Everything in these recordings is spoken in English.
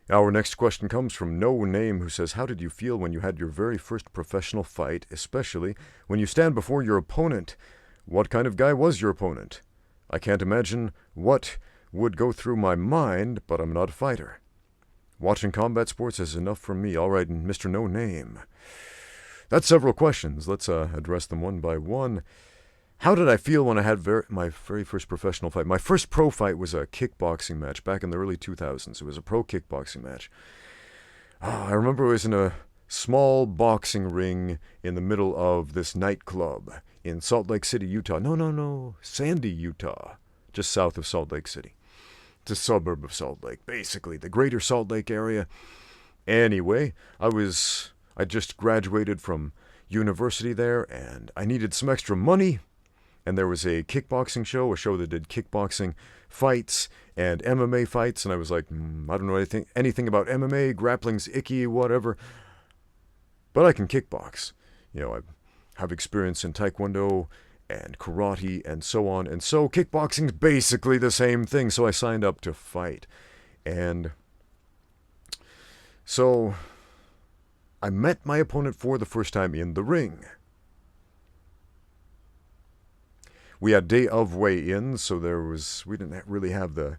Our next question comes from No Name, who says, how did you feel when you had your very first professional fight, especially when you stand before your opponent? What kind of guy was your opponent? I can't imagine what would go through my mind, but I'm not a fighter. Watching combat sports is enough for me. All right, Mr. No Name. That's several questions. Let's address them one by one. How did I feel when I had my very first professional fight? My first pro fight was a kickboxing match back in the early 2000s. It was a pro kickboxing match. I remember it was in a small boxing ring in the middle of this nightclub in Salt Lake City, Utah. No, Sandy, Utah, just south of Salt Lake City. It's a suburb of Salt Lake, basically, the greater Salt Lake area. Anyway, I just graduated from university there, and I needed some extra money. And there was a kickboxing show, a show that did kickboxing fights and MMA fights. And I was like, I don't know anything about MMA, grappling's icky, whatever. But I can kickbox. I have experience in taekwondo and karate and so on. And so kickboxing's basically the same thing. So I signed up to fight. And so I met my opponent for the first time in the ring. We had day of weigh-ins, so we didn't really have the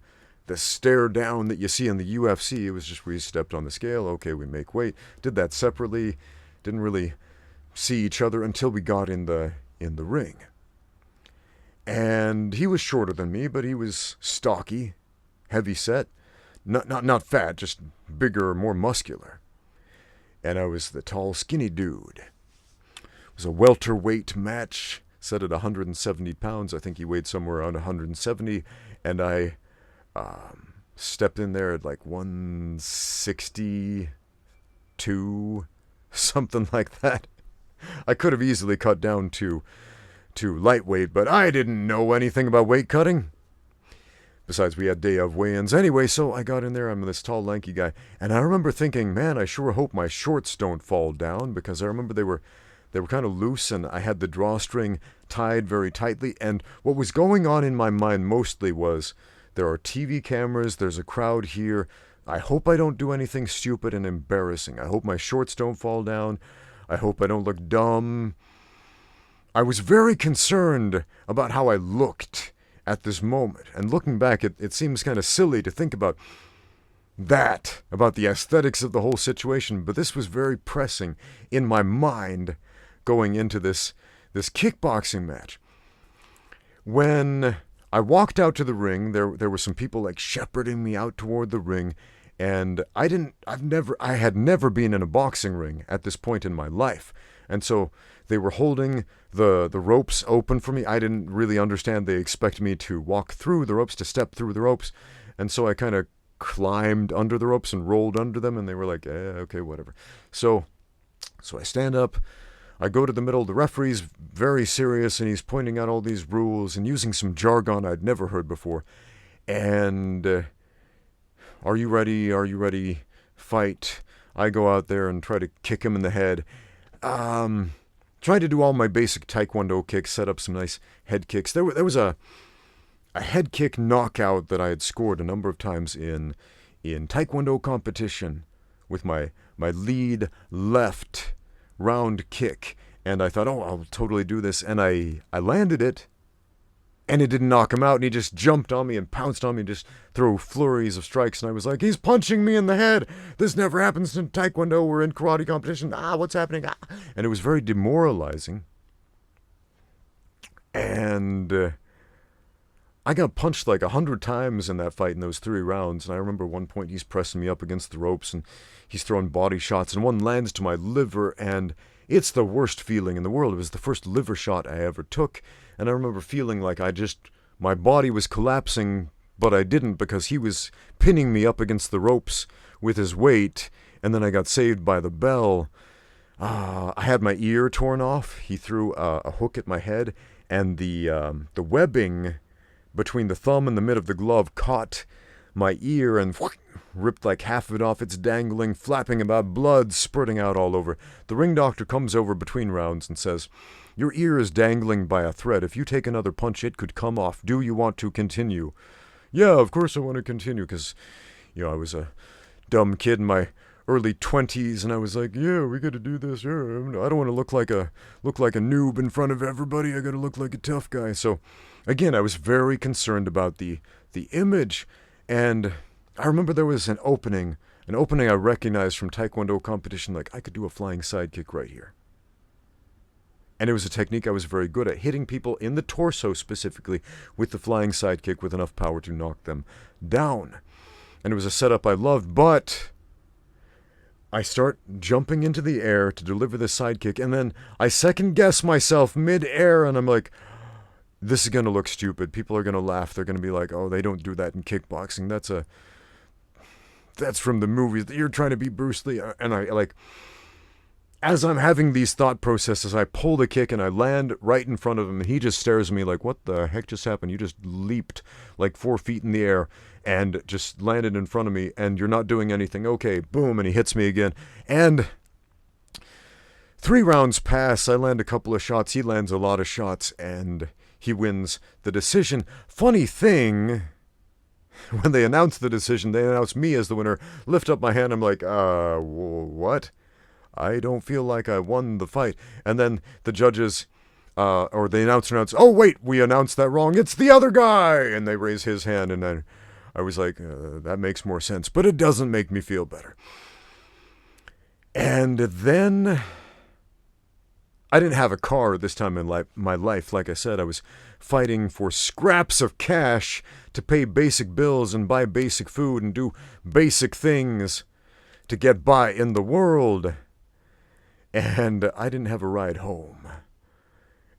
stare down that you see in the UFC. It was just we stepped on the scale, okay, we make weight. Did that separately, didn't really see each other until we got in the ring. And he was shorter than me, but he was stocky, heavy set, not fat, just bigger, more muscular. And I was the tall, skinny dude. It was a welterweight match. Set at 170 pounds. I think he weighed somewhere around 170. And I stepped in there at like 162, something like that. I could have easily cut down to lightweight, but I didn't know anything about weight cutting. Besides, we had day of weigh-ins anyway, so I got in there. I'm this tall, lanky guy. And I remember thinking, man, I sure hope my shorts don't fall down, because I remember they were kind of loose, and I had the drawstring tied very tightly. And what was going on in my mind mostly was, there are TV cameras, there's a crowd here. I hope I don't do anything stupid and embarrassing. I hope my shorts don't fall down. I hope I don't look dumb. I was very concerned about how I looked at this moment. And looking back, it seems kind of silly to think about that, about the aesthetics of the whole situation. But this was very pressing in my mind going into this kickboxing match. When I walked out to the ring, there were some people like shepherding me out toward the ring, and I had never been in a boxing ring at this point in my life. And so they were holding the ropes open for me. I didn't really understand. They expect me to walk through the ropes, to step through the ropes. And so I kind of climbed under the ropes and rolled under them, and they were like, okay, whatever. So I stand up. I go to the middle. The referee's very serious, and he's pointing out all these rules and using some jargon I'd never heard before. And are you ready? Are you ready? Fight. I go out there and try to kick him in the head. Try to do all my basic taekwondo kicks, set up some nice head kicks. There was a head kick knockout that I had scored a number of times in taekwondo competition with my lead left round kick, and I thought, I'll totally do this, and I landed it, and it didn't knock him out, and he just jumped on me and pounced on me, just threw flurries of strikes, and I was like, he's punching me in the head. This never happens in taekwondo or in karate competition. What's happening? And it was very demoralizing, and I got punched like 100 times in that fight in those 3 rounds, and I remember one point he's pressing me up against the ropes, and he's throwing body shots, and one lands to my liver, and it's the worst feeling in the world. It was the first liver shot I ever took, and I remember feeling like my body was collapsing, but I didn't, because he was pinning me up against the ropes with his weight, and then I got saved by the bell. I had my ear torn off. He threw a hook at my head, and the webbing between the thumb and the mid of the glove caught my ear and ripped like half of it off. It's dangling, flapping about, blood spurting out all over. The ring doctor comes over between rounds and says, your ear is dangling by a thread. If you take another punch, it could come off. Do you want to continue? Yeah, of course I want to continue, because I was a dumb kid in my early 20s, and I was like, yeah, we gotta do this. Yeah, I don't want to look like a noob in front of everybody. I gotta look like a tough guy. So again, I was very concerned about the image. And I remember there was an opening I recognized from Taekwondo competition, like I could do a flying sidekick right here. And it was a technique I was very good at, hitting people in the torso specifically with the flying sidekick with enough power to knock them down. And it was a setup I loved, but I start jumping into the air to deliver the sidekick, and then I second guess myself mid-air, and I'm like, this is going to look stupid. People are going to laugh. They're going to be like, oh, they don't do that in kickboxing. That's from the movies. You're trying to be Bruce Lee. And I, like, as I'm having these thought processes, I pull the kick and I land right in front of him. And he just stares at me like, what the heck just happened? You just leaped like 4 feet in the air and just landed in front of me. And you're not doing anything. Okay, boom. And he hits me again. And 3 rounds pass. I land a couple of shots. He lands a lot of shots. And he wins the decision. Funny thing, when they announced the decision, they announced me as the winner. Lift up my hand. I'm like, what? I don't feel like I won the fight. And then the judges, or the announcer announced, oh, wait, we announced that wrong. It's the other guy. And they raise his hand. And then I was like, that makes more sense. But it doesn't make me feel better. And then I didn't have a car at this time in my life. Like I said, I was fighting for scraps of cash to pay basic bills and buy basic food and do basic things to get by in the world. And I didn't have a ride home.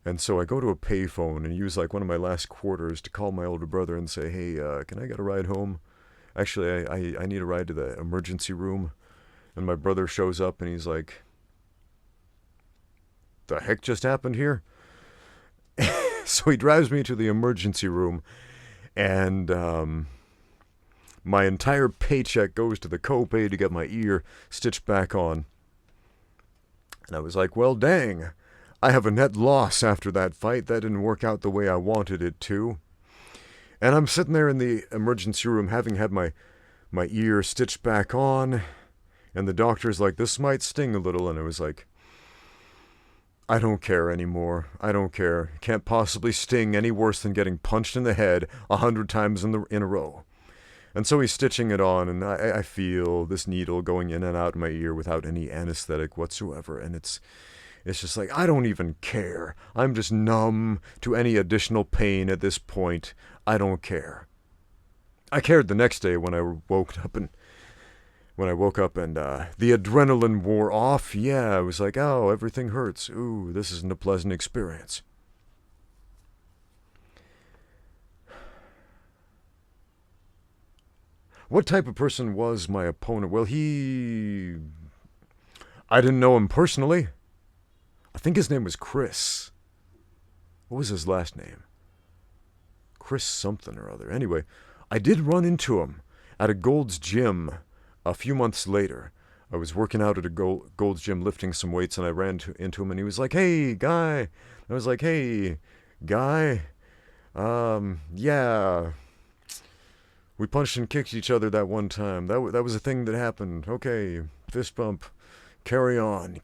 And so I go to a payphone and use like one of my last quarters to call my older brother and say, hey, can I get a ride home? Actually, I need a ride to the emergency room. And my brother shows up and he's like, the heck just happened here? So he drives me to the emergency room, and my entire paycheck goes to the copay to get my ear stitched back on. And I was like, well, dang, I have a net loss after that fight. That didn't work out the way I wanted it to. And I'm sitting there in the emergency room having had my ear stitched back on, and the doctor's like, this might sting a little. And I was like, I don't care anymore. I don't care. It can't possibly sting any worse than getting punched in the head 100 times in a row. And so he's stitching it on, and I feel this needle going in and out of my ear without any anesthetic whatsoever. And it's just like, I don't even care. I'm just numb to any additional pain at this point. I don't care. I cared the next day when I woke up and the adrenaline wore off. Yeah, I was like, oh, everything hurts. Ooh, this isn't a pleasant experience. What type of person was my opponent? Well, I didn't know him personally. I think his name was Chris. What was his last name? Chris something or other. Anyway, I did run into him at a Gold's Gym a few months later. I was working out at a Gold's Gym lifting some weights, and I ran into him, and he was like, hey, guy. I was like, hey, guy. Yeah. We punched and kicked each other that one time. That was a thing that happened. Okay, fist bump. Carry on.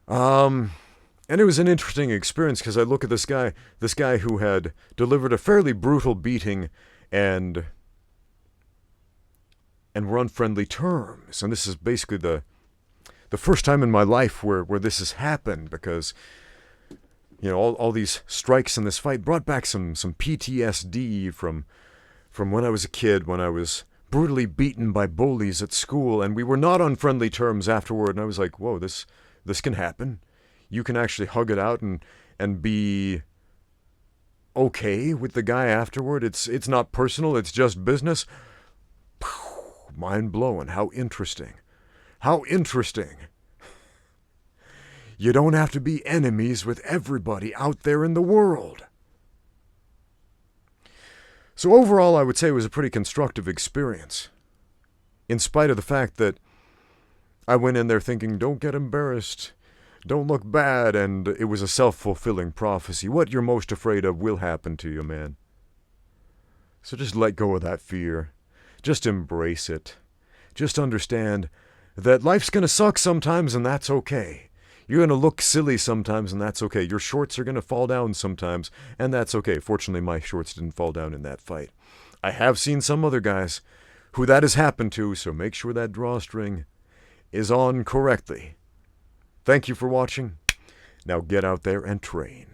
And it was an interesting experience because I look at this guy who had delivered a fairly brutal beating and we're on friendly terms. And this is basically the first time in my life where this has happened, because you know, all these strikes in this fight brought back some PTSD from when I was a kid, when I was brutally beaten by bullies at school, and we were not on friendly terms afterward. And I was like, whoa, this can happen. You can actually hug it out and be okay with the guy afterward. It's not personal, it's just business. Mind blowing. How interesting. You don't have to be enemies with everybody out there in the world. So overall, I would say it was a pretty constructive experience, in spite of the fact that I went in there thinking, don't get embarrassed, don't look bad, and it was a self-fulfilling prophecy. What you're most afraid of will happen to you, man. So just let go of that fear. Just embrace it. Just understand that life's going to suck sometimes, and that's okay. You're going to look silly sometimes, and that's okay. Your shorts are going to fall down sometimes, and that's okay. Fortunately, my shorts didn't fall down in that fight. I have seen some other guys who that has happened to, so make sure that drawstring is on correctly. Thank you for watching. Now get out there and train.